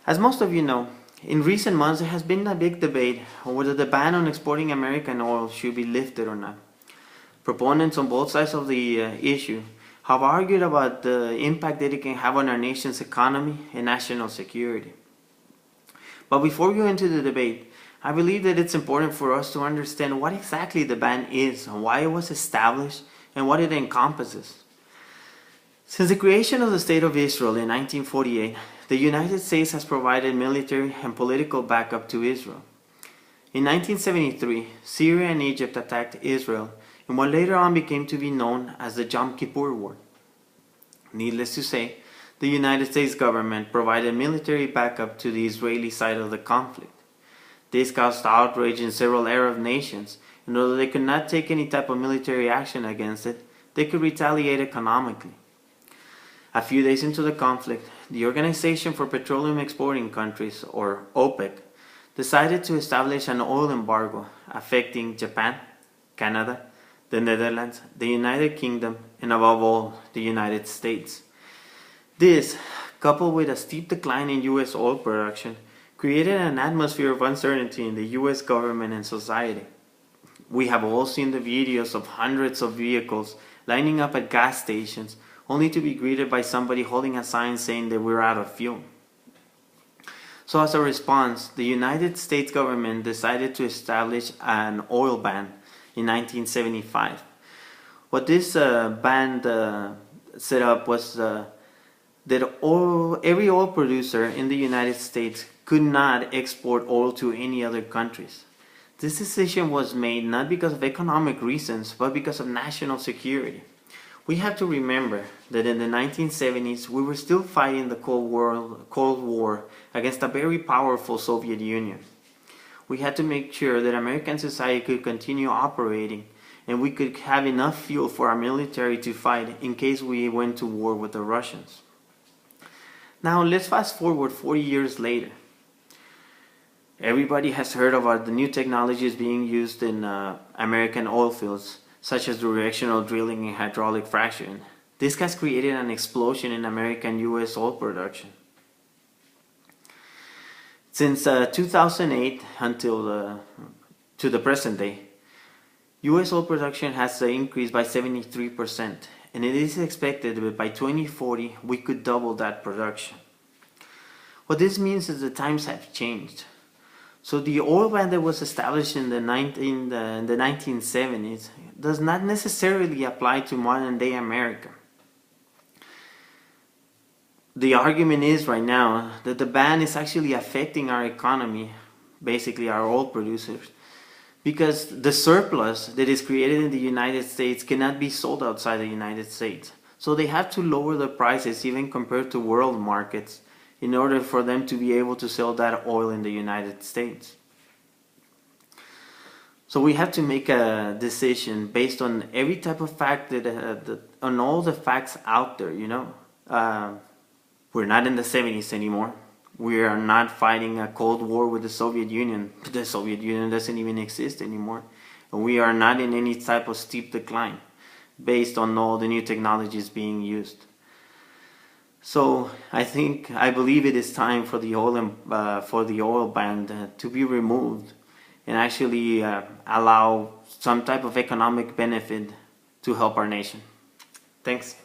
As most of you know, in recent months there has been a big debate on whether the ban on exporting American oil should be lifted or not. Proponents on both sides of the issue have argued about the impact that it can have on our nation's economy and national security. But before we go into the debate, I believe that it's important for us to understand what exactly the ban is and why it was established and what it encompasses. Since the creation of the State of Israel in 1948, the United States has provided military and political backup to Israel. In 1973, Syria and Egypt attacked Israel in what later on became to be known as the Yom Kippur War. Needless to say, the United States government provided military backup to the Israeli side of the conflict. This caused outrage in several Arab nations, and although they could not take any type of military action against it, they could retaliate economically. A few days into the conflict, the Organization for Petroleum Exporting Countries, or OPEC, decided to establish an oil embargo affecting Japan, Canada, the Netherlands, the United Kingdom, and above all, the United States. This, coupled with a steep decline in U.S. oil production, created an atmosphere of uncertainty in the U.S. government and society. We have all seen the videos of hundreds of vehicles lining up at gas stations only to be greeted by somebody holding a sign saying that we're out of fuel. So as a response, the United States government decided to establish an oil ban in 1975. What this ban set up was that every oil producer in the United States could not export oil to any other countries. This decision was made not because of economic reasons, but because of national security. We have to remember that in the 1970s, we were still fighting the Cold War against a very powerful Soviet Union. We had to make sure that American society could continue operating and we could have enough fuel for our military to fight in case we went to war with the Russians. Now let's fast forward 40 years later. Everybody has heard about the new technologies being used in American oil fields, such as directional drilling and hydraulic fracturing. This has created an explosion in American U.S. oil production. Since 2008 until to the present day, U.S. oil production has increased by 73%, and it is expected that by 2040 we could double that production. What this means is the times have changed. So the oil ban that was established in the 1970s does not necessarily apply to modern day America. The argument is right now that the ban is actually affecting our economy, basically our oil producers, because the surplus that is created in the United States cannot be sold outside the United States. So they have to lower the prices even compared to world markets in order for them to be able to sell that oil in the United States. So we have to make a decision based on every type of fact on all the facts out there, you know. We're not in the 70s anymore. We are not fighting a Cold War with the Soviet Union. The Soviet Union doesn't even exist anymore. And we are not in any type of steep decline based on all the new technologies being used. So I believe it is time for the oil ban to be removed and actually allow some type of economic benefit to help our nation. Thanks.